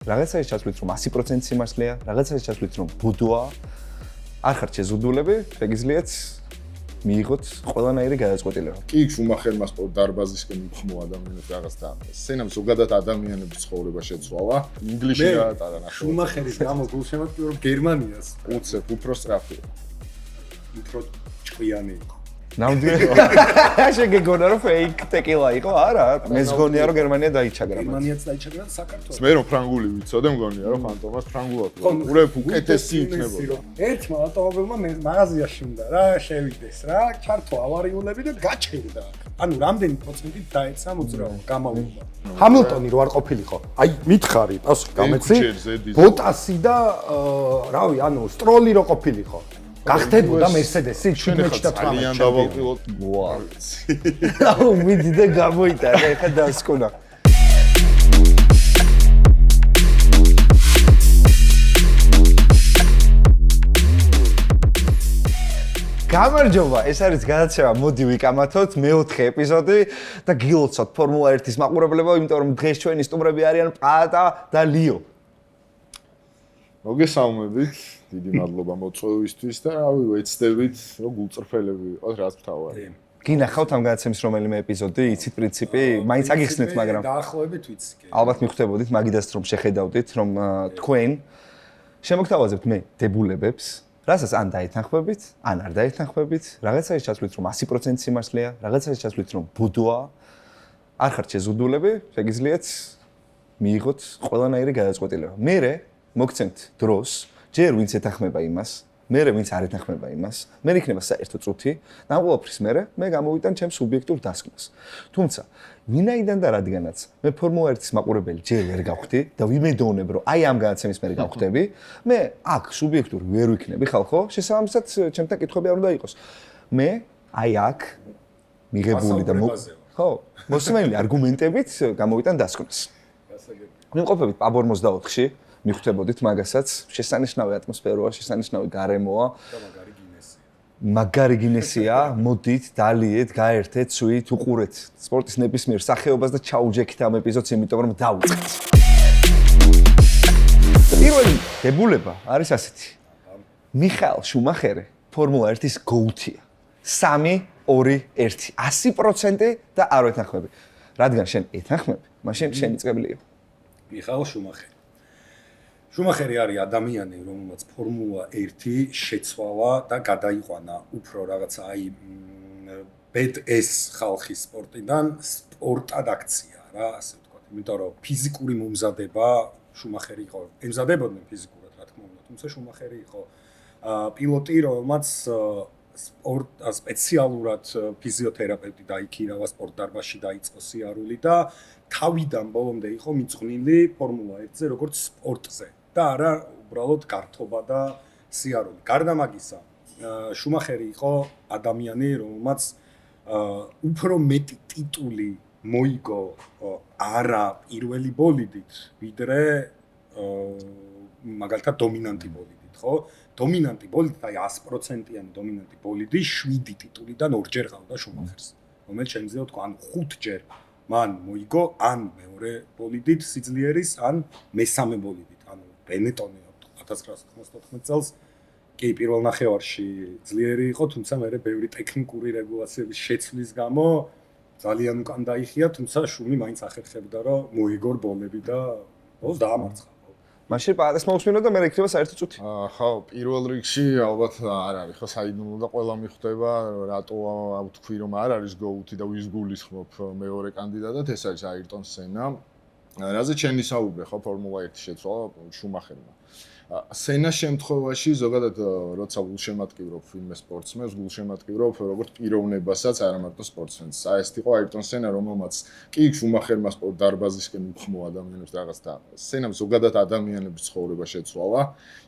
რაღაცა ის ჩასვლით რომ 100% სიმართლეა, რაღაცა ის ჩასვლით რომ ბუდოა. არ ხართ შეზღუდულები, შეგიძლიათ მიიღოთ ყველანაირი გადაწყვეტილება. კი, შუმახერმა სპორტ დარბაზისკენ უხმო ადამიანებს რაღაც და სცენამ ზოგადად ადამიანების ცხოვრება შეცვალა. ინგლისში გაატარა ნახევარი. შუმახერის გამო გულშემატკივრობ გერმანიას. უცებ უფრო სწრაფია. უფრო ჭკვიანი იყო. ნამდვილად შეგეგონა რომ fake tequila იყო? არა, მე ზგონია რომ გერმანია დაიჩაგრა. გერმანიაც დაიჩაგრა და საქართველოს. მე რომ ფრანგული ვიცოდე მგონია რომ ფანტომას ფრანგულად. ყურებ უკეთესი იქნებოდა. ერთმა ავტომობილმა მაღაზიაში უნდა რა შევიდეს რა, ჩართო ავარიულები და გაჩერდა. ანუ რამდენი პროცენტით დაეცა მოძრაობა, გამავიდა. ჰამილტონი რო არ ყოფილიყო. აი, მითხარი, პასუხი გამეცი. ბოტასი და რავი, ანუ სტროლი რო ყოფილიყო. გახდებოდა მერსედესი 17 და 18. ძალიან დავავყილოთ. ვაუ. აუ, მიდი და გამოიტანა, ეხა დასკონა. გამარჯობა, ეს არის გადაცემა მოდი ვიკამათოთ მეოთხე ეპიზოდი და გილოცოთ ფორმულა 1-ის მაყურებლებო, იმიტომ რომ დღეს ჩვენი სტუმრები არიან პატა და ლიო. მოგესალმებით, დიდი მადლობა მოწვევისთვის და რავი, ვეცდებით, რომ გულწრფელები ვიყოთ, რაც მთავარი. გინახავთ ამ გადაცემის რომელიმე ეპიზოდი, იცით პრინციპი, მაინც აგიხსნით, მაგრამ დაახლოებით ვიცი კი. ალბათ მიხვდებოდით, მაგიდას რომ შეხედავდით, რომ თქვენ შემოგთავაზებთ მე დებულებებს, რასაც ან დაეთანხმებით, ან არ დაეთანხმებით, რაღაცა ის ჩასვლით რომ 100% სიმართლეა, რაღაცა ის ჩასვლით რომ ბუდოა. არ ხართ შეზღუდულები, შეგიძლიათ მიიღოთ ყველანაირი გადაწყვეტილება. მე მოგცემთ დროს, ჯერ ვინც ეთანხმება იმას, მე ვინც არ ეთანხმება იმას, მე იქნება საერთო წუთი, და ამ ყველაფრის მე გამოვიტან ჩემს სუბიექტურ დასკვნას. თუმცა, ვინაიდან და რადგანაც მე ფორმულა 1-ის მაყურებელი ჯერ ვერ გავხდი და ვიმედოვნებ, რომ აი ამ გადაცემის მერე გავხდები, მე აქ სუბიექტური ვერ ვიქნები, ხალხო, შესაბამისად ჩემთან კითხვები არ უნდა იყოს. მე აი აქ მიღებული და ხო, მოსმენილი არგუმენტებით გამოვიტან დასკვნას. ვიმყოფებით პაბ 44-ში მიხვდებოდით მაგასაც, შესანიშნავი ატმოსფეროა, შესანიშნავი გარემოა. მაგარი გინესია, მოდით, დალიეთ, გაერთეთ, ცვით, უყურეთ სპორტის ნებისმიერ სახეობას და ჩაუჯექით ამ ეპიზოდს, იმიტომ რომ დავიწყეთ. პირველი დებულება არის ასეთი. მიხაელ შუმახერი ფორმულა 1-ის GOAT-ია. 3-2-1, 100% და არ ვეთანხმები. რადგან შენ ეთანხმები, მაშინ შენი წყებილი იყო. მიხაელ შუმახერი. შუმახერი არის ადამიანი, რომელმაც ფორმულა 1 შეცვალა და გადაიყვანა უფრო რაღაცა აი BDS ხალხის სპორტიდან სპორტად აქცია რა, ასე ვთქვათ. იმიტომ რომ ფიზიკური მომზადება შუმახერი იყო. ემზადებოდნენ ფიზიკურად, რა თქმა უნდა, თუმცა შუმახერი იყო პილოტი, რომელმაც სპეციალურად ფიზიოთერაპევტი დაიქირავა სპორტ დარბაზში დაიწყო სიარული და თავიდან ბოლომდე იყო მიძღვნილი ფორმულა 1-ზე როგორც სპორტზე და არა უბრალოდ გართობა და სიარული. გარდა მაგისა, შუმახერი იყო ადამიანი, რომელმაც უფრო მეტი ტიტული მოიგო არა პირველი ბოლიდით, ვიდრე მაგალითად დომინანტი ბოლიდით, ხო? დომინანტი ბოლიდით, აი 100%-იანი დომინანტი ბოლიდი 7 ტიტულიდან 2-ჯერ ყავდა შუმახერს. რომელიც შეიძლება თქვა, ანუ 5-ჯერ მან მოიგო ან მეორე ბოლიდით სიძლიერის, ან მესამე ბოლიდით, ანუ ბენეტონი 1994 წელს კი პირველ ნახევარში ძლიერი იყო, თუმცა მე ბევრი ტექნიკური რეგულაციების შეცვლის გამო ძალიან უკან დაიხია, თუმცა შუმი მაინც ახერხებდა, რომ მოიგო ბოლები და ბოლოს დაამარცხა. მაშინ პატას მოусმინო და მე იქნება საერთო წუთი. ხო, პირველ რიგში ალბათ არ არის, ხო, საიდუმლო და ყველა მიხვდება, რატო ვთქვი, რომ არ არის GOAT-ი და ვის გულისხმობ მეორე კანდიდატად, ეს არის აირტონ სენა. რაზე ჩენი საუბრე, ხო, ფორმულა 1 შეცვალა შუმახერმა. სენას შემთხვევაში ზოგადად როცა გულშემატკივრობ ვინმე სპორტსმენს, გულშემატკივრობ როგორც პიროვნებასაც, არა მარტო სპორტსმენს. ეს იყო აირტონ სენა, რომელმაც კი შუმახერმა სპორტ დარბაზისკენ უხმო ადამიანებს რაღაც და სენამ ზოგადად ადამიანების ცხოვრება შეცვალა.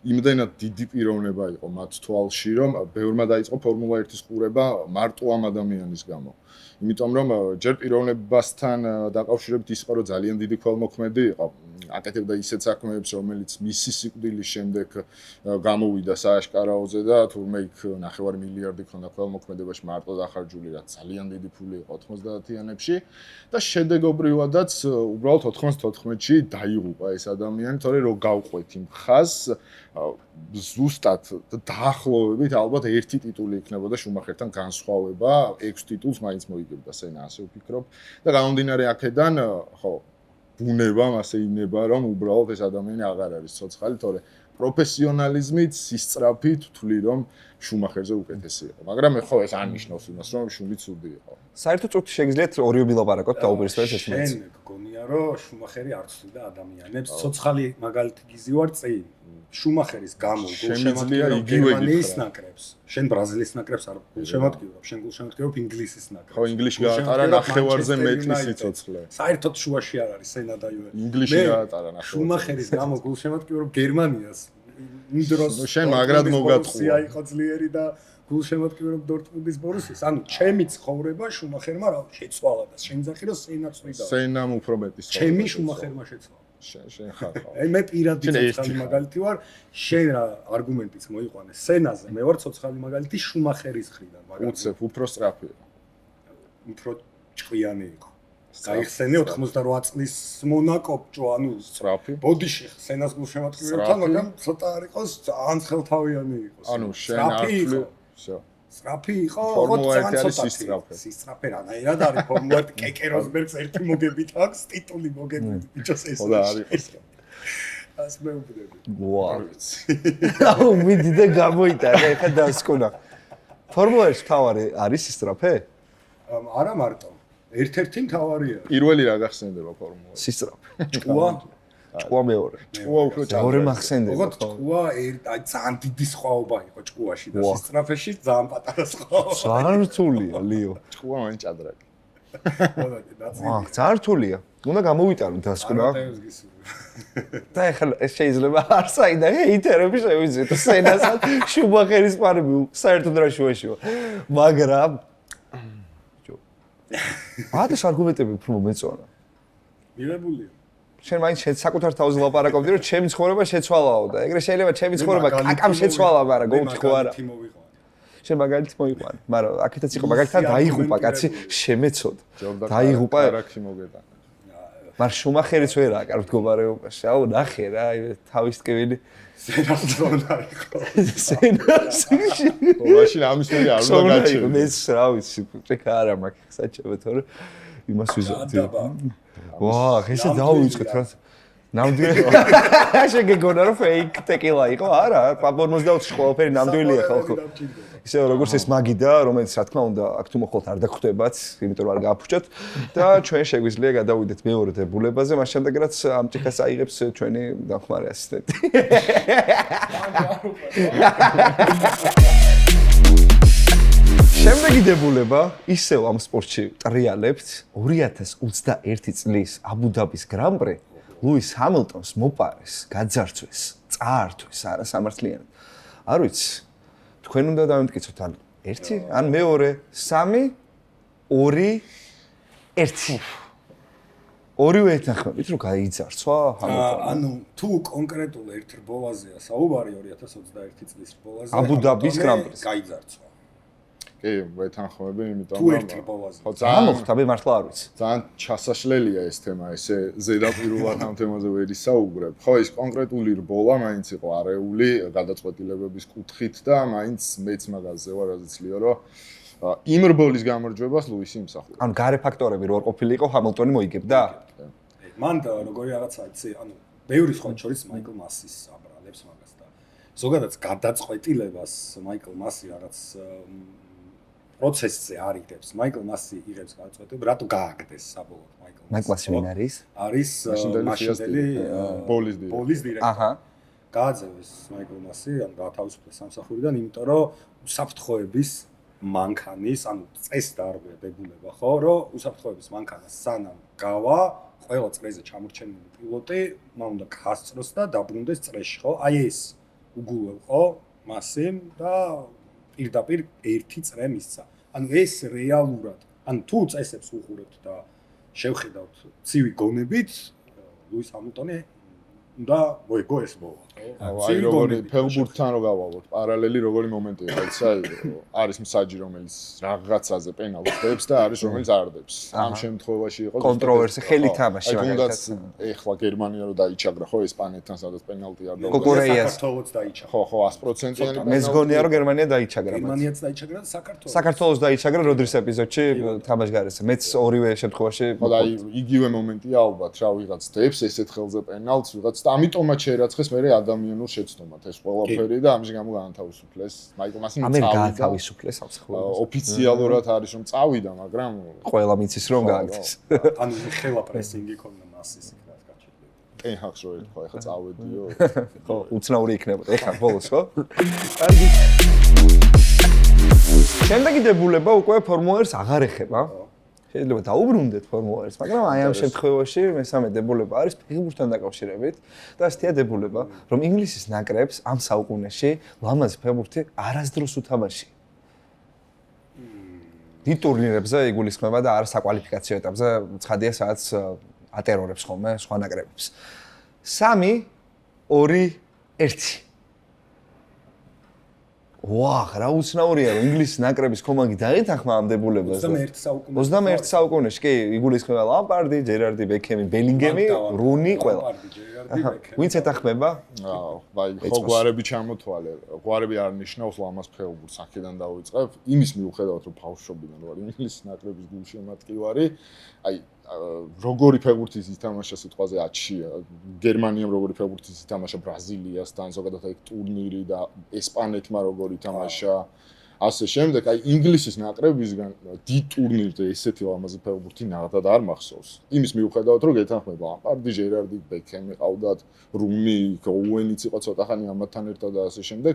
იმდენად დიდი პიროვნება იყო მათ თვალში, რომ ბევრმა დაიწყო ფორმულა 1-ის ყურება მარტო ამ ადამიანის გამო. იმიტომ რომ ჯერ პიროვნებასთან დაკავშირებით ის იყო, რომ ძალიან დიდი ქველმოქმედი იყო. აკეთებდა ისეთ საქმეებს, რომელიც მისი სიკვდილის შემდეგ გამოვიდა სააშკარაოზე და თურმე იქ 9 მილიარდი ქონდა ქველმოქმედებაში მარტო დახარჯული, რაც ძალიან დიდი ფული იყო 90-იანებში და შედეგობრივადაც უბრალოდ 94-ში დაიღუპა ეს ადამიანი, თორე რო გავყვეთ იმ ხაზს ზუსტად დაახლოებით ალბათ ერთი ტიტული იქნებოდა შუმახერთან განსხვავება, 6 ტიტულს მაინც მოიგებდა სენა, ასე ვფიქრობ და გამომდინარე აქედან, ხო, ბუნებამ ასე ინება, რომ უბრალოდ ეს ადამიანი აღარ არის ცოცხალი, თორე პროფესიონალიზმით, სისწრაფით ვთვლი, რომ შუმახერზე უკეთესი იყო. მაგრამ ხო ეს არ ნიშნავს იმას, რომ შუმი ცუდი იყო. საერთოდ წუთი შეგიძლიათ ორივე ვილაპარაკოთ და უპირისპირდეს ეს მეც. შენ გგონია რომ შუმახერი არ ცვლიდა ადამიანებს, ცოცხალი მაგალითი გიზივარ წინ. შუმახერის გამო გულშემატკივრობ გერმანიის ნაკრებს. შენ ბრაზილიის ნაკრებს არ გულშემატკივრობ, შენ გულშემატკივრობ ინგლისის ნაკრებს. ხო, ინგლისში გაატარა ნახევარზე მეტი სიცოცხლე. საერთოდ შუაში არ არის სენა და იუვე. ინგლისში გაატარა ნახევარზე. შუმახერის გამო გულშემატკივრობ გერმანიას. იმ დროს შენ მაგრად მოგატყუა. იყო ძლიერი და გულშემატკივრობ დორტმუნდის ბორუსის. ანუ ჩემი ცხოვრება შუმახერმა რა შეცვალა და შენ ძახი რომ სენა წვიდა. სენამ უფრო მეტი ცხოვრება. ჩემი შუმახერმა შეცვალა. შენ ხარ. აი მე პირადი ცოცხალი მაგალითი ვარ, შენ რა არგუმენტიც მოიყვანე სენაზე, მე ვარ ცოცხალი მაგალითი შუმახერის მხრიდან, მაგრამ უცებ უფრო სწრაფია. უფრო ჭკვიანი იყო. გაიხსენე 88 წლის მონაკოპჭო, ანუ სწრაფი. ბოდიში სენას გულშემატკივრებთან, მაგრამ ცოტა არ იყოს, ძალიან ხელთავიანი იყოს. ანუ შენ არ ვთვლი, всё. სწრაფი იყო, ფორმულა ძალიან 1 არის ცოტა სისწრაფე. სისწრაფე რანაირად არის ფორმულა 1 კეკე როსბერგს ერთი მოგებით აქვს, ტიტული მოგებით, ბიჭოს ეს. ხო და არ იყოს. ას მეუბნები. ვაუ. აუ მიდი და გამოიტანე, ხა დასკონა. ფორმულა 1 თავარი არის სისწრაფე? არა მარტო. ერთ-ერთი მთავარია. პირველი რა გახსენდება ფორმულა? სისწრაფე. ჭკუა? ჭკუა მეორე. ჭკუა უფრო მეორე მახსენდება. ოღონდ ჭკუა აი ძალიან დიდი სხვაობა იყო ჭკუაში და სისწრაფეში ძალიან პატარა სხვაობა. ძალიან რთულია, লিო. ჭკუა მაინც ჭადრაკი. ვაუ, ძალიან რთულია. უნდა გამოვიტანო დასკონა. და ეხლა ეს შეიძლება არ საიდა ჰეითერები შევიზეთ სენასაც შუმახერის პარები საერთოდ რა შუაშია. მაგრამ ათას არგუმენტები უფრო მომეწონა. მიღებულია. შენ მაინც საკუთარ თავზე ლაპარაკობდი, რომ ჩემი ცხოვრება შეცვალაო და ეგრე შეიძლება ჩემი ცხოვრება კაკამ შეცვალა, მაგრამ გოუთი ხო არა. შენ მაგალითი მოიყვანე, მაგრამ აქეთაც იყო მაგალითად დაიღუპა კაცი, შემეცოდა. დაიღუპა. არაქი მოგეტანა. მაგრამ შუმახერიც ვერ აკარ მდგომარეობაში. აუ ნახე რა, თავის ტკივილი. სენას ზონა იყო. სენას. მაშინ ამის მე არ უნდა გაჩერდე. მეც რა ვიცი, ჭექა არა მაქვს საჭებე, თორე იმას ვიზავდი. ვაა, ესე დავიწყეთ რა. ნამდვილი. შეგეგონა რომ fake tequila იყო? არა, 54-ში ყველაფერი ნამდვილია ხალხო. ისე როგორც ეს მაგიდა, რომელიც რა თქმა უნდა, აქ თუ მოხვალთ არ დაგხვდებათ, იმიტომ რომ არ გააფუჭოთ და ჩვენ შეგვიძლია გადავიდეთ მეორე დებულებაზე, მას შემდეგ რაც ამ ჭიქას აიღებს ჩვენი დამხმარე ასისტენტი. შემდეგი დებულება ისევ ამ სპორტში ტრიალებთ 2021 წლის აბუ-დაბის გრან-პრი ლუის ჰამილტონს მოპარეს, გაძარცვეს, წაართვეს არასამართლიანად. არ ვიცი, თქვენ უნდა დავიმტკიცოთ ან 1, ან მეორე, 3, 2, 1. ორივე ეთანხმებით რომ გაიძარცვა ჰამილტონი. ანუ თუ კონკრეტულ ერთ რბოლაზეა საუბარი 2021 წლის რბოლაზე, აბუ-დაბის გრან-პრის გაიძარცვა. კი, ვეთანხმები, იმიტომ თუ ერთ რბოლაზე. ხო, ძალიან მოხდა, მე მართლა არ ვიცი. ძალიან ჩასაშლელია ეს თემა, ესე ზედაპირულად ამ თემაზე ვერ ისაუბრებ. ხო, ის კონკრეტული რბოლა მაინც იყო არეული გადაწყვეტილებების კუთხით და მაინც მეც მაგაზე ვარ, რაზეც ლიო, რომ იმ რბოლის გამარჯვებას ლუისი იმსახურა. ანუ გარე ფაქტორები რო არ ყოფილიყო, ჰამილტონი მოიგებდა? მან როგორი რაღაცა იცი, ანუ ბევრი სხვა შორის მაიკლ მასის აბრალებს მაგას და ზოგადად გადაწყვეტილებას მაიკლ მასი რაღაც პროცესზე არიდებს. მაიკლ მასი იღებს გადაწყვეტილებას, რატო გააგდეს საბოლოოდ მაიკლ მასი ვინ არის? არის მაშინდელი ბოლის დირექტორი. აჰა. გააძევეს მაიკლ მასი, ანუ გაათავისუფლეს სამსახურიდან, იმიტომ რომ უსაფრთხოების მანქანის, ანუ წესი დაარღვია დებულება, ხო, რომ უსაფრთხოების მანქანას სანამ გავა, ყველა წრეზე ჩამორჩენილი პილოტი უნდა გაასწროს და დაბრუნდეს წრეში, ხო? აი ეს უგულო მასიმ და პირდაპირ ერთი წრე მისცა. ანუ ეს რეალურად, ანუ თუ წესებს უყურებთ და შევხედავთ ცივი გონებით, ლუის ჰამილტონი უნდა მოიგო ეს ბოლა, ხო? აი როგორი ფეხბურთთან რო გავალოთ, პარალელი როგორი მომენტია, რაცა არის მსაჯი, რომელიც რაღაცაზე პენალტს დებს და არის რომელიც არ დებს. ამ შემთხვევაში იყო კონტროვერსი ხელი თამაში მაგალითად. ეხლა გერმანია რო დაიჩაგრა, ხო, ესპანეთთან სადაც პენალტი არ დაგვა. კოკორეიას საქართველოს დაიჩაგრა. ხო, 100%-იანი მე მგონია რომ გერმანია დაიჩაგრა. გერმანიაც დაიჩაგრა და საქართველოს. საქართველოს დაიჩაგრა როდრის ეპიზოდში თამაშგარეს. მეც ორივე შემთხვევაში და აი იგივე მომენტია ალბათ, რა ვიღაც დებს ესეთ ხელზე პენალტს, ვიღაც და ამიტომაც შეერაცხეს მე ადამიანურ შეცდომად ეს ყველაფერი და ამის გამო გაანთავისუფლეს. მაიკო მასინი ამერ გაათავისუფლეს ამხელს. ოფიციალურად არის რომ წავიდა, მაგრამ ყველა მიცის რომ გააკეთეს. ანუ ხელა პრესინგი ქონდა მასის იქნას გაჩერდება. ტენჰაკს რო ეთქვა, ეხლა წავედიო. ხო, უცნაური იქნებოდა. ეხლა ბოლოს, ხო? კარგი. შემდეგი დებულება უკვე ფორმულერს აღარ ეხება. შეიძლება დაუბრუნდეთ ფორმულერს, მაგრამ აი ამ შემთხვევაში მესამე დებულება არის ფეხბურთთან დაკავშირებით და ასეთია დებულება, რომ ინგლისის ნაკრებს ამ საუკუნეში ლამაზი ფეხბურთი არასდროს უთამაშია. დიდ ტურნირებზე იგულისხმება და არა საკვალიფიკაციო ეტაპზე, ცხადია სადაც ატერორებს ხოლმე სხვა ნაკრებებს. 3 2 1 ვაჰ, რა უცნაურია რომ ინგლისის ნაკრების კომანდი დაეთანხმა ამ დებულებას. 21 საუკუნეში, კი, იგულისხმება ლამპარდი, ჯერარდი, ბეკემი, ბელინგემი, რუნი, ყველა. ვინც ეთანხმება? აი, ხო გვარები ჩამოთვალე. გვარები არ ნიშნავს ლამაზ ფეხბურთს, აქედან დავიწყებ. იმის მიუხედავად, რომ ბავშვობიდან ვარ ინგლისის ნაკრების გულშემატკივარი, აი როგორი ფეხბურთის ითამაშა სიტყვაზე აჩია. გერმანიამ როგორი ფეხბურთის ითამაშა ბრაზილიასთან, ზოგადად აი ტურნირი და ესპანეთმა როგორი ითამაშა. ასე შემდეგ, აი ინგლისის ნაკრებისგან დიდ ტურნირზე ესეთი ლამაზი ფეხბურთი ნახდად არ მახსოვს. იმის მიუხედავად, რომ გეთანხმება ლამპარდი, ჯერარდი, ბეკემი ყავდათ, რუნი, ოუენიც იყო ცოტა ხანი ამათთან ერთად და ასე შემდეგ.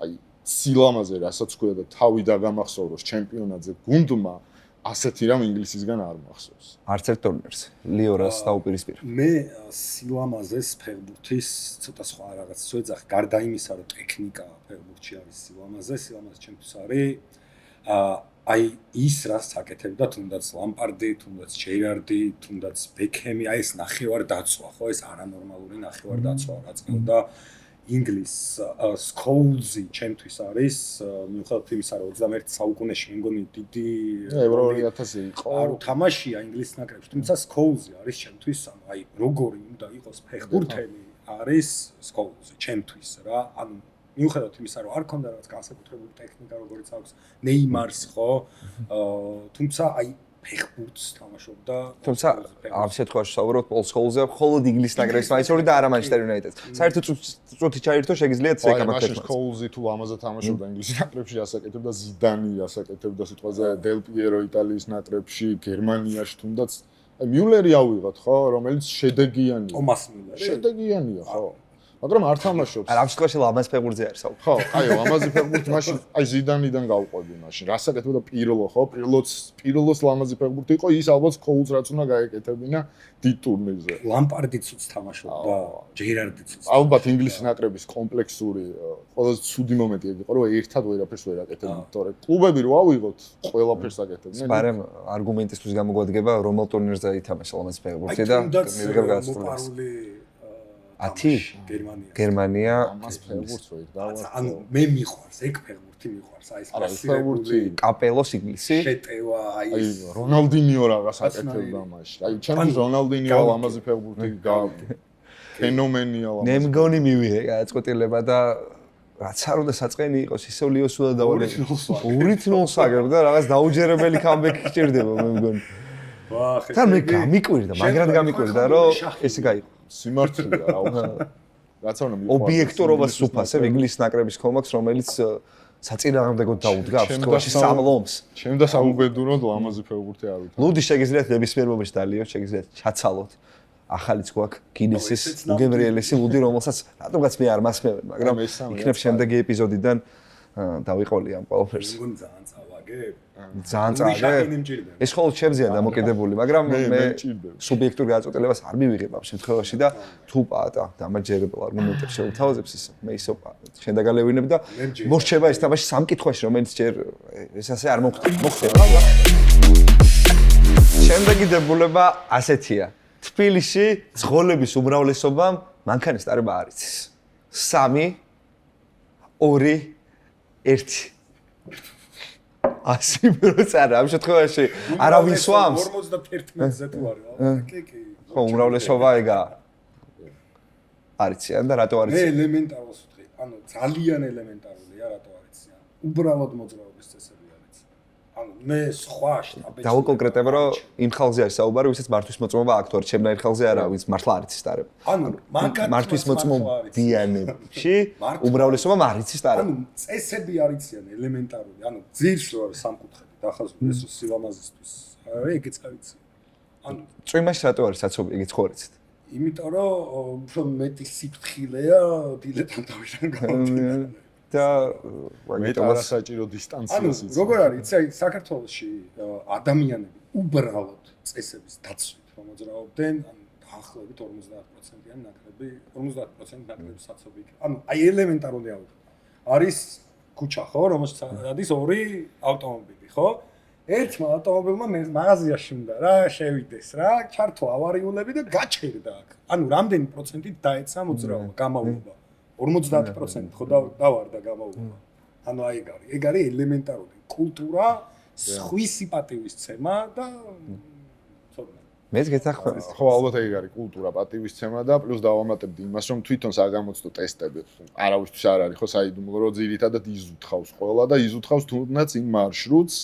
აი სილამაზე რასაც ქვია და თავი დაგამახსოვროს ჩემპიონატზე გუნდმა ასეთი რამ ინგლისისგან არ მახსოვს. არც ერთ ტურნირს. ლიორას დაუპირისპირა. მე სილამაზეს ფეხბურთის ცოტა სხვა რაღაც ვეძახი, გარდა იმისა, რომ ტექნიკა ფეხბურთში არის სილამაზე ჩემთვის არის აი ის რაც აკეთებდა თუნდაც ლამპარდი, თუნდაც ჯერარდი, თუნდაც ბეკემი, აი ეს ნახევარ-დაცვა, ხო, ეს არანორმალური ნახევარ-დაცვა რაც ყავდა ინგლის სკოულზი ჩემთვის არის მიუხედავად იმისა რომ 21 საუკუნეში მე მგონი დიდი Euro 2000 იყო არ უთამაშია ინგლისის ნაკრებში თუმცა სკოულზი არის ჩემთვის აი როგორი უნდა იყოს ფეხბურთელი არის სკოულზი ჩემთვის რა ანუ მიუხედავად იმისა რომ არ ქონდა რაღაც განსაკუთრებული ტექნიკა როგორც აქვს ნეიმარს ხო თუმცა აი ფეხბურთს თამაშობდა. თუმცა ამ შემთხვევაში საუბრობთ პოლ სკოულზე, მხოლოდ ინგლისის ნაკრების მაინცური და არა მანჩესტერ იუნაიტედს. საერთოდ წუთი ჩაირთო შეგიძლიათ ეკამათ მაშინ სკოულზი თუ ამაზე თამაშობდა ინგლისის ნაკრებში, ასაკეთებდა ზიდანი, ასაკეთებდა სიტყვაზე დელ პიერო იტალიის ნაკრებში, გერმანიაში თუნდაც აი მიულერი ავიღოთ, ხო, რომელიც შედეგიანია. ტომას მიულერი. შედეგიანია, ხო. მაგრამ არ თამაშობს. არა, ამ შემთხვევაში ლამაზ ფეხბურთზე არის საუბარი. ხო, აიო, ლამაზი ფეხბურთი მაშინ აი ზიდანიდან გავყვები მაშინ. რასაკეთებდა პირლო, ხო? პირლოს ლამაზი ფეხბურთი იყო, ის ალბათ სკოულს რაც უნდა გაეკეთებინა დიდ ტურნირზე. ლამპარდიც უც თამაშობდა, ჯერარდიც უც. ალბათ ინგლისის ნაკრების კომპლექსური ყველაზე ცუდი მომენტი იყო, რომ ერთად ვერაფერს ვერ აკეთებდნენ, თორე კლუბები რო ავიღოთ, ყველაფერს აკეთებდნენ. მაგრამ არგუმენტისთვის გამოგვადგება, რომელ ტურნირზე ითამაშა ლამაზი ფეხბურთი და მივიღებ გადაწყვეტილებას. 10 გერმანია ამას ფეხბურთს ვერ დავარ. ანუ მე მიყვარს ეგ ფეხბურთი მიყვარს აი ეს ფეხბურთი კაპელოს ინგლისი შეტევა აი რონალდინიო რაღაც აკეთებდა მაშინ. აი ჩემთვის რონალდინიო ლამაზი ფეხბურთი ფენომენია ლამაზი. მე მგონი მივიღე გადაწყვეტილება და რაც არ უნდა საწყენი იყოს ისევ ლიოსულა დავალე 2-0 აგებდა რაღაც დაუჯერებელი კამბექი გჭირდება მე მგონი. ვახ თან მე გამიკვირდა მაგრამ გამიკვირდა რომ ესე გაიყო სიმართლეა რა უხარ. რაც არ უნდა მიყვარს. ობიექტურობას უფასებ ინგლისის ნაკრების კომაქს რომელიც საწინააღმდეგოდ დაუდგა ამ შემთხვევაში სამლომს. ჩემ და საუბედუროდ ლამაზი ფეხბურთი არ ვითამაშ. ლუდი შეგიძლიათ ნებისმიერ მომენტში დალიოთ, შეგიძლიათ ჩაცალოთ. ახალიც გვაქვს გინესის უგემრიელესი ლუდი, რომელსაც რატომღაც მე არ მასმევენ, მაგრამ იქნებ შემდეგი ეპიზოდიდან დავიყოლი ამ ყველაფერს. ძალიან წავაგებ. ძალიან წავაგებ. ეს ხოლმე ჩემზეა დამოკიდებული, მაგრამ მე სუბიექტურ გადაწყვეტილებას არ მივიღებ ამ შემთხვევაში და თუ პატა დამაჯერებელ არგუმენტებს შევთავაზებს ის მე ისო შენ დაგალევინებ და მორჩება ეს თამაში სამ კითხვაში, რომელიც ჯერ ეს ასე არ მოხდება. შემდეგი დებულება ასეთია. თბილისში ძღოლების უმრავლესობამ მანქანის ტარება არ იცის. 3 2 1 100% არა, ამ შემთხვევაში არავინ სვამს. 51-ზე თუ არის, კი. ხო, უმრავლესობა ეგაა. არიციან და რატო მე არიციან? ელემენტარულს ვთქვი, ანუ ძალიან ელემენტარულია, რატო არიციან. უბრალოდ მოძრაობის წესები არიციან. ანუ მე სხვა შტაბებში დავუკონკრეტებ, რომ იმ ხალხზე არის საუბარი, ვისაც მართვის მოწმობა აქვს, თორე ჩემნაირ ხალხზე არა, ვინც მართლა არ იცის ტარება. ანუ მართვის მოწმობიანებში უმრავლესობა არიცის ტარება. ანუ წესები არიციან ელემენტარული, ანუ ძირს რო არის სამკუთხედი, დახაზული ეს სილამაზისთვის. ეგეც არიციან. ანუ წვიმაში რატო არის საცობი, იგიც ხო არიცით? იმიტომ რომ უფრო მეტი სიფრთხილეა დილეტანტავიდან გამომდინარე. და მეტ არასაჭირო დისტანციას იცი. ანუ როგორ არის, იცი, საქართველოში ადამიანები უბრალოდ წესების დაცვით რომ მოძრაობდნენ, ანუ დაახლოებით 50%-იანი ნაკრები, 50% ნაკრები საცობი იქნება. ანუ აი ელემენტარული არის ქუჩა, ხო, რომელშიც არის 2 ავტომობილი, ხო? ერთმა ავტომობილმა მაღაზიაში უნდა რა შევიდეს რა, ჩართო ავარიულები და გაჩერდა აქ. ანუ რამდენი პროცენტით დაეცა მოძრაობა, გამავლობა? 50% ხო დავარდა გამავლობა. ანუ აი ეგ არის ელემენტარული კულტურა, სხვის სიპატივისცემა და მეც გეთახმებით. ხო, ალბათ ეგ არის კულტურა, პატივისცემა და პლუს დავამატებდი იმას, რომ თვითონ საგამოცდო ტესტები არავისთვის არ არის, ხო, საიდუმლო, რომ ძირითადად იზუთხავს ყველა და იზუთხავს თუნდაც იმ მარშრუტს,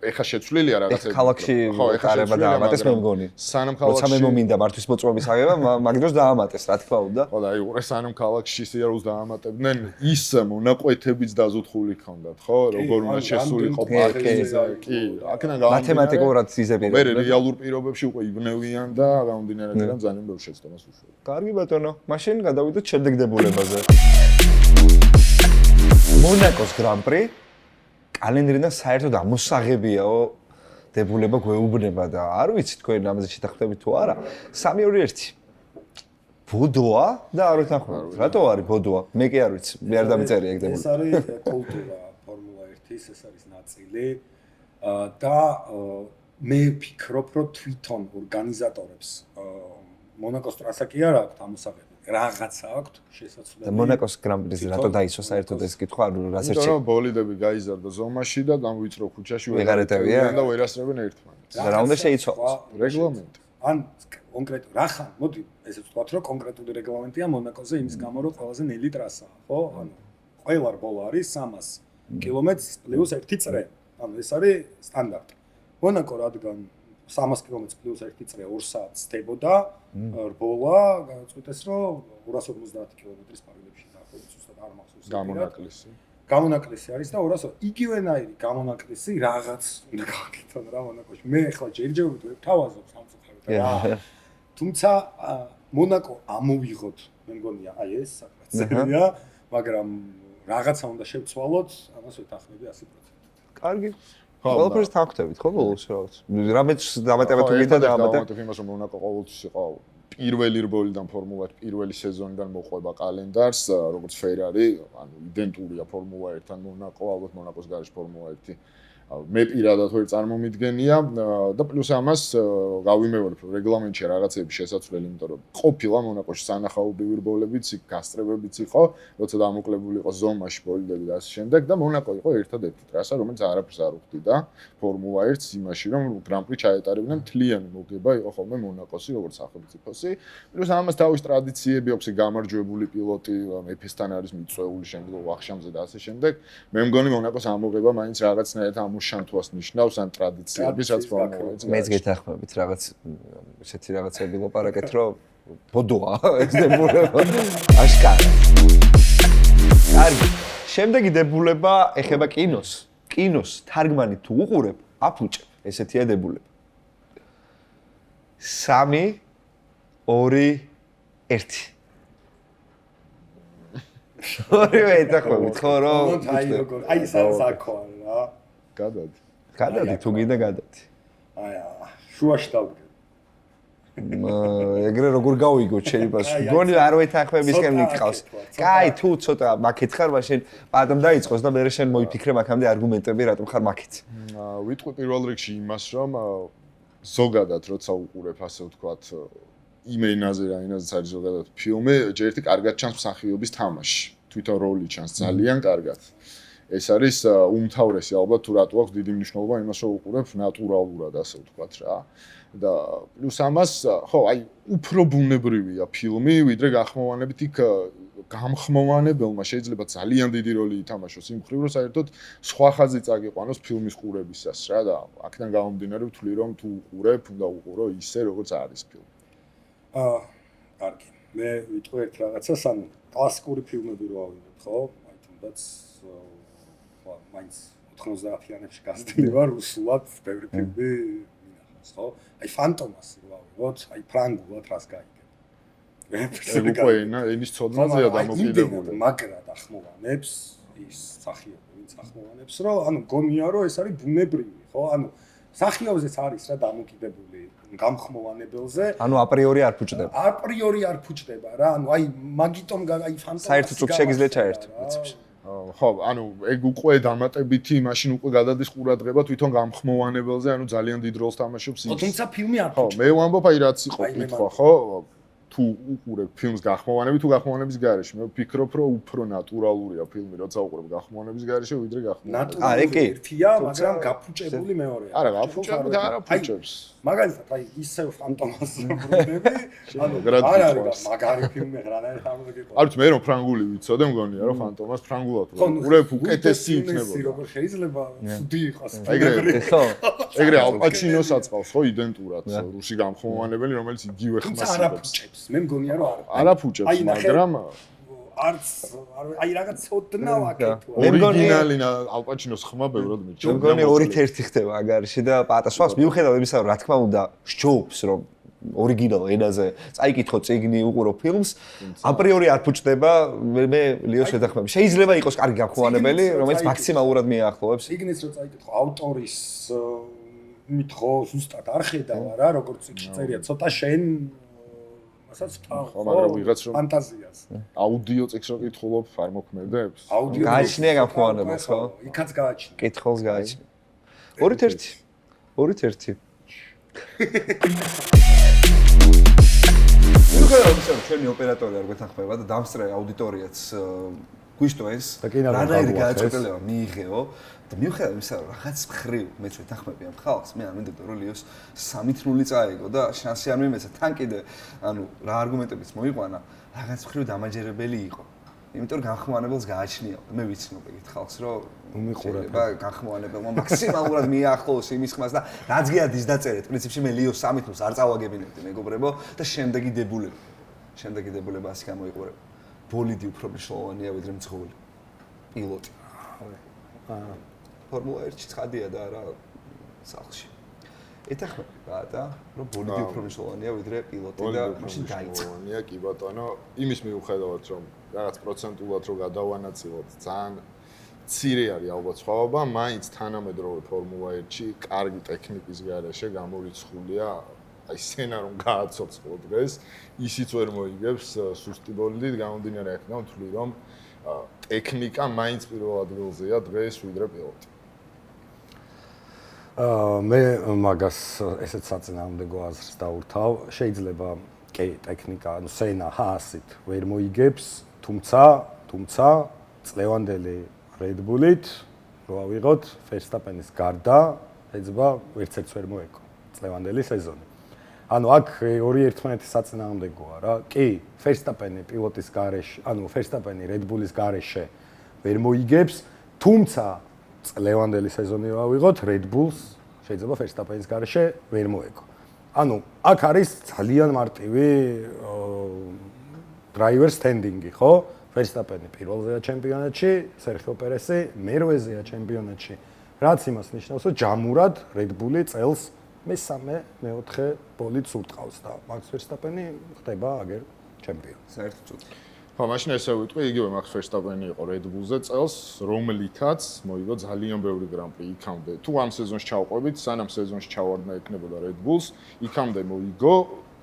ეხა შეცვლილია რაღაცა. ქალაქში ტარება დაამატეს მე მგონი. სანამ როცა მე ქალაქში მომინდა მართვის მოწმობის აღება, მაგ დროს დაამატეს, რა თქმა უნდა. ხო და აი სანამ ქალაქში სიარულს დაამატებდნენ, ის მონაკვეთებიც დაზუთხული ჰქონდათ, ხო, როგორ უნდა შესულიყო პარკზე, კი, აქედან გამომდინარე. მათემატიკურად იზებიან. მე რეალურ პირობებში უკვე იბნევიან და გამომდინარეობიდან ძალიან ბევრ შეცდომას უშუალოდ. კარგი ბატონო, მაშინ გადავიდეთ შემდეგ დებულებაზე. მონაკოს გრან-პრი კალენდრიდან საერთოდ ამოსაღებიაო დებულება გვეუბნება და არ ვიცი თქვენ ამაზე შეთანხმდებით თუ არა. 3-2-1 ბოდოა და არ ვეთანხმებით. რატო არის ბოდოა? მე კი არ ვიცი. მე არ დამიწერია ეგ დებულება. ეს არის კულტურა ფორმულა 1-ის, ეს არის ნაწილი და მე ვფიქრობ, რომ თვითონ ორგანიზატორებს მონაკოს ტრასა კი არ აქვს ამოსაღები. რაღაცა აქვს შესაძლებელი. და მონაკოს გრან-პრიზე რატო დაისვა საერთოდ ეს კითხვა, რას იმიტომ რომ ბოლიდები გაიზარდა ზომაში და ამ ვიწრო ქუჩაში ვეღარეტებიან და ვერ ასრებენ ერთმანეთს. და რა უნდა შეიცვალოს? რეგლამენტი. ან კონკრეტულ რახან, მოდი ესე ვთქვათ, რომ კონკრეტული რეგლამენტია მონაკოზე იმის გამო, რომ ყველაზე ნელი ტრასაა, ხო? ანუ ყველა რბოლა არის 300 კილომეტრს პლუს 1 წრე. ანუ ეს არის სტანდარტი. მონაკო რადგან 300 კილომეტრს პლუს 1 წრე 2 საათს ხდებოდა, რბოლა გადაწყვიტეს, რომ 250 კილომეტრის პარალელში დაახლოებით ზუსტად არ მახსოვს. გამონაკლისი. გამონაკლისი არის და 200 იგივენაირი გამონაკლისი რაღაც უნდა გავაკეთონ რა მონაკოში. მე ახლა ჯერჯერობით ვთავაზობ სამწუხაროდ რა. თუმცა მონაკო ამოვიღოთ, მე მგონია აი ეს საკრაცია, მაგრამ რაღაცა უნდა შევცვალოთ, ამას ვეთანხმები 100%. კარგი. ყველაფერს თანხმდებით, ხო, ბოლოს რაღაც. რამეც დამატება თუ გინდა დამატებ იმას, რომ მონაკო ყოველთვის იყო პირველი რბოლიდან ფორმულა 1 პირველი სეზონიდან მოყვება კალენდარს, როგორც ფერარი, ანუ იდენტურია ფორმულა 1-თან მონაკო, ალბათ მონაკოს გარეშე ფორმულა 1 მე პირადად ვერ წარმომიდგენია და პლუს ამას გავიმეორებ, რომ რეგლამენტში რაღაცები შესაძლებელი, იმიტომ რომ ყოფილა მონაკოში სანახაობრივი რბოლებიც, გასტრებებიც იყო, როცა დამოკლებული იყო ზომაში ბოლიდები და ასე შემდეგ და მონაკო იყო ერთადერთი ტრასა, რომელიც არაფერს არ უხდიდა ფორმულა 1-ს იმაში, რომ გრან-პრი ჩაეტარებდნენ, მთლიანი მოგება იყო ხოლმე მონაკოსი, როგორც სახელმწიფოსი. პლუს ამას თავის ტრადიციები აქვს, გამარჯვებული პილოტი, მეფესთან არის მიწვეული შემდგომ ვახშამზე და ასე შემდეგ. მე მგონი მონაკოს ამოღება მაინც რაღაცნაირად მუშანთვას ნიშნავს ან ტრადიციების რაც ფორმულაც. მეც გეთანხმებით რაღაც ესეთი რაღაცები ლაპარაკეთ, რომ ბოდოა ეს დებულება. აშკარა. კარგი. შემდეგი დებულება ეხება კინოს. კინოს თარგმანი თუ უყურებ, აფუჭებ. ესეთია დებულება. 3 2 1 ორივე ეთანხმებით, ხო რომ აი საკოა რა. გადადი. გადადი თუ გინდა გადადი. აი შუაში დავდგე. ეგრე როგორ გავიგოთ შეიძლება გონი არ ვეთანხმები ისკენ მიკითხავს. კაი თუ ცოტა მაკეთ ხარ, მაშინ პატამ დაიწყოს და მე შენ მოიფიქრე მაგამდე არგუმენტები რატომ ხარ მაკეთ. ვიტყვი პირველ რიგში იმას, რომ ზოგადად როცა უყურებ ასე ვთქვათ იმ ენაზე რაინაზეც არის ზოგადად ფილმი, ჯერ ერთი კარგად ჩანს მსახიობის თამაში. თვითონ როლი ჩანს ძალიან კარგად. ეს არის უმთავრესი ალბათ თუ რატო აქვს დიდი მნიშვნელობა იმას რომ უყურებ ნატურალურად ასე ვთქვათ რა. და პლუს ამას ხო, აი უფრო ბუნებრივია ფილმი, ვიდრე გახმოვანებით იქ გამხმოვანებელმა შეიძლება ძალიან დიდი როლი ითამაშოს იმ მხრივ რომ საერთოდ სხვა ხაზი წაგიყვანოს ფილმის ყურებისას რა და აქედან გამომდინარე ვთვლი რომ თუ უყურებ, უნდა უყურო ისე როგორც არის ფილმი. კარგი. მე ვიტყვი ერთ რაღაცას, ანუ კლასიკური ფილმები რო ავიღებ, ხო? აი თუნდაც მაინც 90-იანებში გასწრილი ვარ რუსულად ბევრი ფილმი მინახავს, ხო? აი ფანტომასი რო ავიღოთ, აი ფრანგულად რას გაიგებ. ეგ უკვე ენის ცოდნაზეა დამოკიდებული. მაგრად ახმოვანებს ის სახიობი, ვინც ახმოვანებს, რომ ანუ გონია რომ ეს არის ბუნებრივი, ხო? ანუ სახიობზეც არის რა დამოკიდებული გამხმოვანებელზე. ანუ აპრიორი არ ფუჭდება. აპრიორი არ ფუჭდება რა, ანუ აი მაგიტომ აი ფანტომასი საერთოდ უკვე შეგიძლიათ ჩაერთო პრინციპში. ხო, ანუ ეგ უკვე დამატებითი, მაშინ უკვე გადადის ყურადღება თვითონ გამხმოვანებელზე, ანუ ძალიან დიდ როლს თამაშობს ის. თუმცა ფილმი არ ხო, მე ვამბობ აი რაც იყო კითხვა, ხო? თუ უყურებ ფილმს გახმოვანები თუ გახმოვანების გარეშე, მე ვფიქრობ, რომ უფრო ნატურალურია ფილმი, როცა უყურებ გახმოვანების გარეშე, ვიდრე გახმოვანების. ნატურალური ერთია, მაგრამ გაფუჭებული მეორეა. არა, გაფუჭებული და არა ფუჭებს. მაგალითად, აი ისევ ფანტომასი ვბრუნდები, ანუ არ არის მაგარი ფილმი, რანაირად არ უნდა გიყო. არც მე რომ ფრანგული ვიცოდე, მგონია რომ ფანტომას ფრანგულად უყურებ, უკეთესი იქნებოდა. როგორ შეიძლება ცუდი იყოს. ხო. ეგრე ალპაჩინოსაც ყავს, ხო, იდენტურად რუსი გამხმოვანებელი, რომელიც იგივე ხმას იღებს. მე მგონია რომ არა ფუჭებს, მაგრამ არც აი რაღაც ცოდნა ვაკეთო. ორიგინალი ალპაჩინოს ხმა ბევრად მიჩნევა. მე მგონი 2-1 ხდება აგარში და პატასვას მიუხედავად იმისა, რომ რა თქმა უნდა სჯობს, რომ ორიგინალ ენაზე წაიკითხო წიგნი, უყურო ფილმს, აპრიორი არ ფუჭდება, მე ლიოს შეთანხმები. შეიძლება იყოს კარგი გამხმოვანებელი, რომელიც მაქსიმალურად მიაახლოვებს. წიგნის რო წაიკითხო ავტორის მითხო ზუსტად არ ხედავა რა, როგორც წიგნში წერია, ცოტა შენ ხო, მაგრამ ვიღაც რომ ფანტაზიას. აუდიო წიგნს რო კითხულობ, არ მოქმედებს? აუდიო გააჩნია გამხმოვანებელს, ხო? იქაც გააჩნია. კითხულს გააჩნია. 2-1. 2-1. მიუხედავად იმისა, რომ ჩემი ოპერატორი არ გვეთანხმება და დამსწრე აუდიტორიაც გვიშტოეს, რანაირი გადაწყვეტილება მიიღეო და მიუხედავად იმისა, რომ რაღაც მხრივ მეც ვეთანხმები ამ ხალხს, მე არ მინდოდა რომ ლიოს 3-0 წაიგო და შანსი არ მიმეცა. თან კიდე, ანუ რა არგუმენტებიც მოიყვანა, რაღაც მხრივ დამაჯერებელი იყო. იმიტომ რომ განხმოვანებელს გააჩნია. მე ვიცნობ ეგეთ ხალხს, რომ მიყურება განხმოვანებელმა მაქსიმალურად მიაახლოს იმის ხმას და რაც გიადის დაწერეთ. პრინციპში მე ლიოს 3-0-ს არ წავაგებინებდი მეგობრებო და შემდეგი დებულება. შემდეგი დებულება ასე გამოიყურება. ბოლიდი უფრო მნიშვნელოვანია ვიდრე მძღოლი. პილოტი. ფორმულა 1-ში ცხადია და არა სახლში. ეთანხმები და რომ ბოლიდი უფრო მნიშვნელოვანია ვიდრე პილოტი და მაშინ დაიწყო. ნია კი ბატონო, იმის მიუხედავად რომ რაღაც პროცენტულად რო გადავანაწილოთ, ძალიან მცირე არის ალბათ სხვაობა, მაინც თანამედროვე ფორმულა 1-ში კარგი ტექნიკის გარეშე გამორიცხულია აი სცენა რომ გააცოცხლო დღეს, ისიც ვერ მოიგებს სუსტი ბოლიდით, გამომდინარე აქედან ვთვლი რომ ტექნიკა მაინც პირველ ადგილზეა დღეს ვიდრე პილოტი. მე მაგას ესეც საწინააღმდეგო აზრს დავურთავ. შეიძლება კი ტექნიკა, ანუ სენა ჰაასით ვერ მოიგებს, თუმცა წლევანდელი Red Bull-ით რო ავიღოთ Verstappen-ის გარდა, შეიძლება ვერცერთს ვერ მოეკო წლევანდელი სეზონი. ანუ აქ ორი ერთმანეთის საწინააღმდეგოა რა. კი, Verstappen-ი პილოტის გარეშე, ანუ Verstappen-ი Red Bull-ის გარეშე ვერ მოიგებს, თუმცა წლევანდელი სეზონი რო ავიღოთ Red Bull-ს შეიძლება Verstappen-ის გარეშე ვერ მოეკო. ანუ აქ არის ძალიან მარტივი driver standing-ი, ხო? Verstappen-ი პირველზეა ჩემპიონატში, Sergio Perez-ი მერვეზეა ჩემპიონატში. რაც იმას ნიშნავს, რომ ჯამურად Red Bull-ი წელს მესამე, მეოთხე ბოლიდს ურტყავს და Max Verstappen-ი ხდება აგერ ჩემპიონი. საერთოდ წუთი. ხო, მაშინ ესე ვიტყვი, იგივე Max Verstappen-ი იყო Red Bull-ზე წელს, რომლითაც მოიგო ძალიან ბევრი გრან-პრი იქამდე. თუ ამ სეზონში ჩავყვებით, სანამ სეზონში ჩავარდნა ექნებოდა Red Bull-ს, იქამდე მოიგო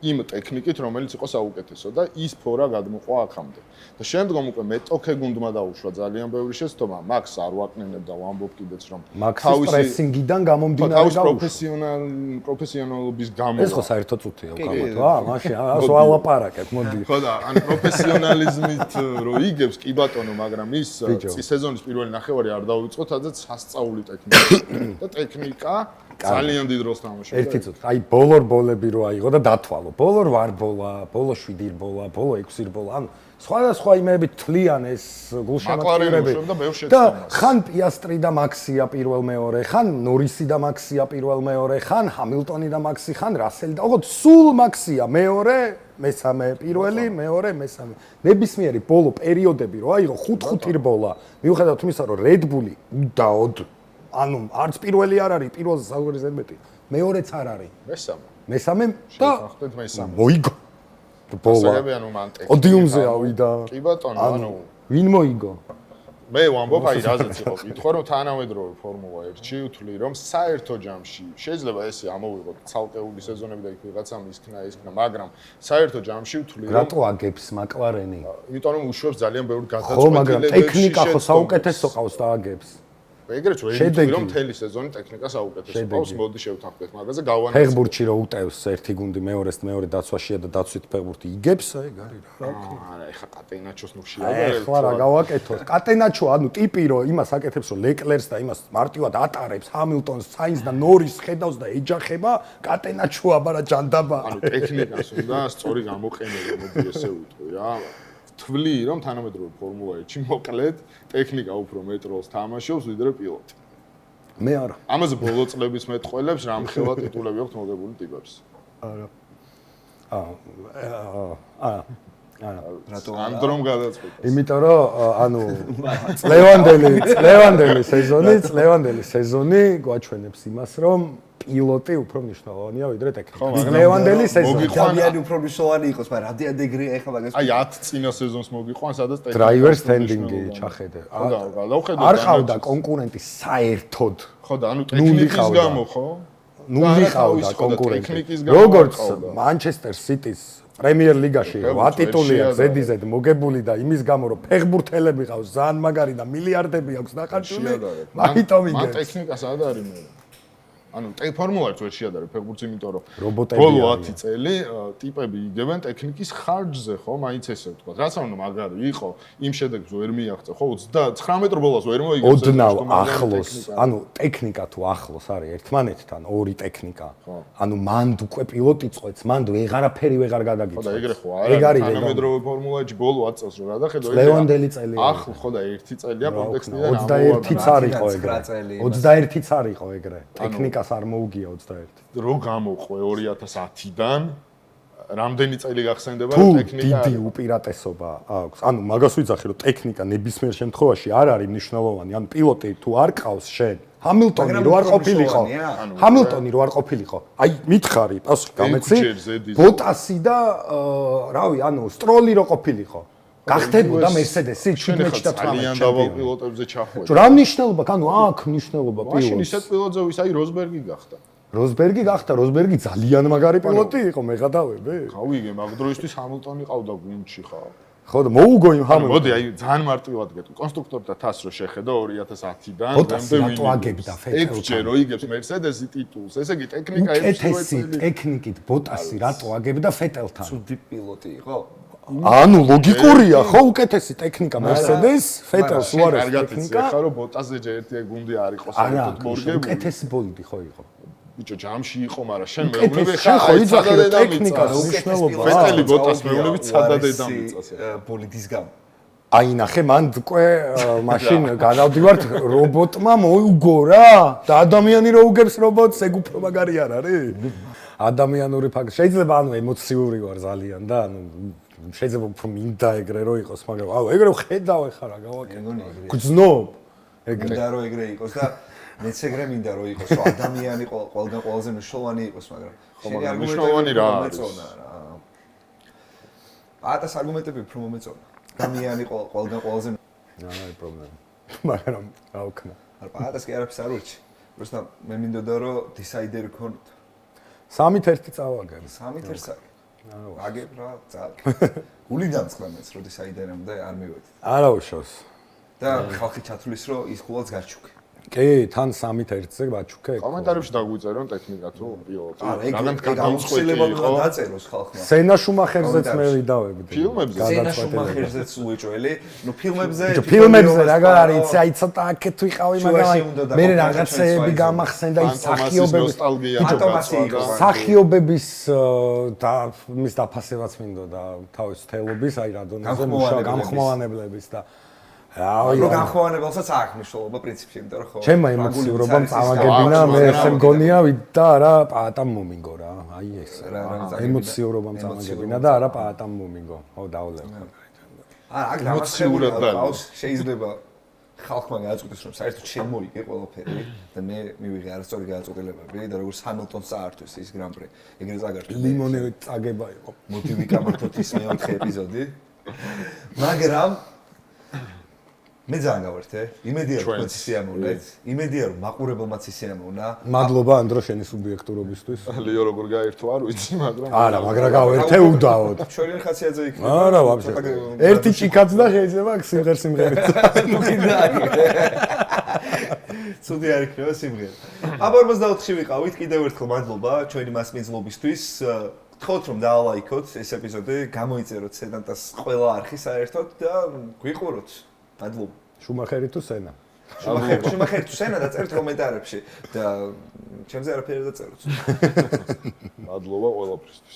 იმ ტექნიკით, რომელიც იყო საუკეთესო და ის ფორა გადმოყვა აქამდე. და შემდგომ უკვე მეტოქე გუნდმა დაუშვა ძალიან ბევრი შეცდომა, მაქს არ ვაკნინებდა, ვამბობ კიდეც რომ თავის პრესინგიდან გამომდინარე თავის გაუშვა. პროფესიონალობის გამო. ეს ხო საერთო წუთია უკავად, მაშინ ასო ალაპარაკეთ, მოდი. ხო და ან პროფესიონალიზმით რო იგებს კი ბატონო, მაგრამ ის სეზონის პირველი ნახევარი არ დავიწყოთ, სადაც სასწაული ტექნიკა და ტექნიკა ძალიან დიდ როლს თამაშობდა. ერთი წუთი. აი ბოლორბოლები რო აიღო და დათვალო. ბოლორ ვარბოლა, ბოლო 7 რბოლა, ბოლო 6 რბოლა. ანუ სხვადასხვა იმეები თლიან ეს გულშემატკივრები. და ხან პიასტრი და მაქსია პირველ მეორე, ხან ნორისი და მაქსია პირველ მეორე, ხან ჰამილტონი და მაქსი, ხან რასელი და ოღონდ სულ მაქსია მეორე, მესამე პირველი, მეორე, მესამე. ნებისმიერი ბოლო პერიოდები რო აიღო 5-5 რბოლა. მიუხედავად იმისა, რომ Red Bull-ი უდაოდ ანუ არც პირველი არ არის, პირველზე საუკეთესო ზედმეტი. მეორეც არ არის. მესამე და ახდეთ მესამე. მოიგო. ბოლა. პოდიუმზე ავიდა. კი ბატონო, ანუ ვინ მოიგო? მე ვამბობ, აი რაზეც იყო კითხვა, რომ თანამედროვე ფორმულა 1-ში უთვლი, რომ საერთო ჯამში შეიძლება ესე ამოვიღოთ ცალკეული სეზონები და იქ ვიღაცა ისქნა, მაგრამ საერთო ჯამში უთვლი, რომ რატო აგებს მაკლარენი? იმიტომ რომ უშვებს ძალიან ბევრ ხო, მაგრამ ტექნიკა ხო საუკეთესო ყავს და აგებს. ეგრეც ვეითვლი, რომ მთელი სეზონი ტექნიკა საუკეთესო ყავს, მოდი შევთანხმდეთ მაგაზე, გავანაცვლოთ. ფეხბურთში რო უტევს ერთი გუნდი მეორეს მეორე დაცვაშია და დაცვით ფეხბურთი იგებს, ეგ არის რა. არა, ეხა კატენაჩოს ნუ ახლა რა გავაკეთოთ? კატენაჩო, ანუ ტიპი რო იმას აკეთებს, რომ ლეკლერს და იმას მარტივად ატარებს, ჰამილტონს, საინს და ნორის ხედავს და ეჯახება, კატენაჩოა, ბარა ჯანდაბა. ანუ ტექნიკას უნდა სწორი გამოყენება, მოდი ესე ვიტყვი რა. თვლი, რომ თანამედროვე ფორმულა 1-ში მოკლედ ტექნიკა უფრო მეტ როლს თამაშობს, ვიდრე პილოტი. მე არა. ამაზე ბოლო წლების მეტყველებს რამხელა ტიტულები აქვს მოგებული ტიპებს. არა. რატო ამ დრომ გადაწყვეტა? იმიტომ რომ ანუ ლევანდელი სეზონი გვაჩვენებს იმას, რომ პილოტი უფრო მნიშვნელოვანია ვიდრე ტექნიკა. ლევანდელი სეზონი ძალიან უფრო მნიშვნელოვანი იყოს, მაგრამ რადიადეგრი ეხლა მაგას აი 10 წინა სეზონს მოგიყვან, სადაც ტექნიკა დრაივერ სტენდინგი ჩახედე. არ ყავდა კონკურენტი საერთოდ. ხო და ანუ ტექნიკის გამო ხო? ნული ყავდა კონკურენტი. როგორც მანჩესტერ სიტის პრემიერ ლიგაში რა ტიტული აქვს ზედიზედ მოგებული და იმის გამო რომ ფეხბურთელები ყავს ძალიან მაგარი და მილიარდები აქვს ნახარჯული, მაგიტომ იგებს. მან ტექნიკას არ არის მე. ანუ ფორმულაც ვერ შეადარე ფეხბურთს, იმიტომ რომ რობოტები ბოლო 10 წელი ტიპები იგებენ ტექნიკის ხარჯზე, ხო, მაინც ესე ვთქვა. რაც ანუ მაგარი იყო, იმ შედეგს ვერ მიაღწევ, ხო, 29 რბოლას ვერ მოიგებს. ოდნავ ახლოს, ანუ ტექნიკა თუ ახლოს არის ერთმანეთთან, ორი ტექნიკა. ანუ მანდ უკვე პილოტი წყვეტს, მანდ ვეღარაფერი ვეღარ გადაგიწევს. ხო და ეგრე ხო არა, თანამედროვე ფორმულაში ბოლო 10 წელს რო გადახედო, ეგრე. ლევანდელი წელი. ახლ ხო და 1 წელია კონტექსტიდან 21-იც არ იყო ეგრე. 21-იც არ იყო ეგრე. ტექნიკას არ მოუგია 21. რო გამოყვე 2010-დან რამდენი წელი გახსენდება რომ ტექნიკა დიდი უპირატესობა აქვს. ანუ მაგას ვიცახი რომ ტექნიკა ნებისმიერ შემთხვევაში არ არის მნიშვნელოვანი. ანუ პილოტი თუ არ ყავს შენ, ჰამილტონი რო არ ყოფილიყო. ჰამილტონი რო არ ყოფილიყო. აი მითხარი, პასუხი გამეცი. ბოტასი და რავი, ანუ სტროლი რო ყოფილიყო. გახდებოდა მერსედესი 17 და 18 ძალიან დაბალ პილოტებზე ჩახვედა. რა მნიშვნელობა, ანუ აქ მნიშვნელობა პილოტს. მაშინ ისეთ პილოტზე ვის აი როსბერგი გახდა. როსბერგი ძალიან მაგარი პილოტი იყო, მე გადავები. გავიგე, მაგ დროისთვის ჰამილტონი ყავდა გუნდში ხა. ხო და მოუგო იმ ჰამილტონი. მოდი აი ძალიან მარტივად გეტყვი. კონსტრუქტორთა თასს რო შეხედო 2010-დან, ბოტასი რატო აგებდა ფეტელთან. ექჯერ რო იგებს მერსედესი ტიტულს, ესე იგი ტექნიკა უკეთესი ტექნიკით ბოტასი რატო აგებდა ფეტელთან. ცუდი პილოტი იყო. ანუ ლოგიკურია ხო უკეთესი ტექნიკა მერსედეს ფეტელს უარეს ტექნიკა. ხა რომ ბოტასზე ჯერ ერთი გუნდი არ იყო საერთოდ მორგებული. უკეთესი ბოლიდი ხო იყო. ბიჭო ჯამში იყო, მაგრამ შენ მეუბნები ხა ხო იძახი რომ ტექნიკას მნიშვნელობა. ფეტელი ბოტას მეუბნები ცადა დედამიწას. ბოლიდის გამო. აი ნახე მან უკვე მაშინ გადავდივართ რობოტმა მოუგო რა და ადამიანი რო უგებს რობოტს ეგ უფრო მაგარი არ არის? ადამიანური ფაქტი შეიძლება ანუ ემოციური ვარ ძალიან და ანუ შეიძლება უფრო მინდა ეგრე რო იყოს, მაგრამ აუ ეგრე ხედავ ეხა რა გავაკეთე. გძნობ ეგრე. მინდა რომ ეგრე იყოს და მეც ეგრე მინდა რომ იყოს, რომ ადამიანი ყველგან ყველაზე მნიშვნელოვანი იყოს, მაგრამ მაგრამ მნიშვნელოვანი რა არის? ატას არგუმენტები უფრო მომეწონა. ადამიანი ყველგან ყველაზე არა არის პრობლემა. მაგრამ რა ვქნა? არ პატას კი არაფერს არ ურჩი. просто მე მინდოდა რომ დისაიდერი ქონოთ. 3-1 წავაგან. 3-1 არის. აგებ რა, წაკ. გული დამწყნეს, როდის აიდენამდე არ მივედი. არა უშავს. და ხალხი ჩათვლის, რომ ის გულაც გაჩუქე. კი, თან 3-1-ზე ვაჩუქე. კომენტარებში დაგვიწერონ ტექნიკა თუ პირველად. არა, ეგ აუცილებლად დაწეროს ხალხმა. სენა შუმახერზეც მე ვიდავებდი. ფილმებზე სენა შუმახერზეც უეჭველი. ნუ ფილმებზე რა არის, აი ცოტა აქეთ ვიყავი, მაგრამ მე რაღაცეები გამახსენდა ის სახიობების და მის დაფასებაც მინდოდა თავის თელობის, აი რა დონეზე მუშაობა გამხმოვანებლების და რო გამხმოვანებელსაც აქვს მნიშვნელობა პრინციპში, იმიტომ რომ ხო. ჩემმა ემოციურობამ წავაგებინა, მე ესე მგონია და არა პაატამ მომიგო რა. აი ეს რა ემოციურობამ წავაგებინა და არა პაატამ მომიგო. ხო დავლებ. აქ ემოციურად დაავს, შეიძლება ხალხმა გააწყვეტოს რომ საერთოდ შემოიგე ყველაფერი და მე მივიღე არასწორი გადაწყვეტილებები და როგორც ჰამილტონს წაართვეს ის გრან-პრი. ეგრე წაგართვა. ლიმონივით წაგება იყო. მოტივი გამართოთ ის მეოთხე ეპიზოდი. მაგრამ მე ძალიან გავერთე. იმედია რომ თქვენც ისიამოვნეთ. იმედია რომ მაყურებელმაც ისიამოვნა. მადლობა ანდრო შენი სუბიექტურობისთვის. ლიო როგორ გაერთო არ ვიცი, მაგრამ არა, მაგრამ გავერთე უდაოდ. ჩვენი ხასიათზე იქნება. არა, ვაფშე. ერთი ჭიქაც და შეიძლება სიმღერით. ნუ კიდე არის. ცუდი არ იქნება სიმღერა. აბა 44-ში ვიყავით, კიდევ ერთხელ მადლობა ჩვენი მასმიძლობისთვის. გთხოვთ რომ დაალაიქოთ ეს ეპიზოდი, გამოიწეროთ სედანტას ყველა არხი საერთოდ და გვიყუროთ. მადლობა. შუმახერი თუ სენა? შუმახერი თუ სენა დაწერთ კომენტარებში და ჩემზე არაფერი დაწეროთ. მადლობა ყველაფრისთვის.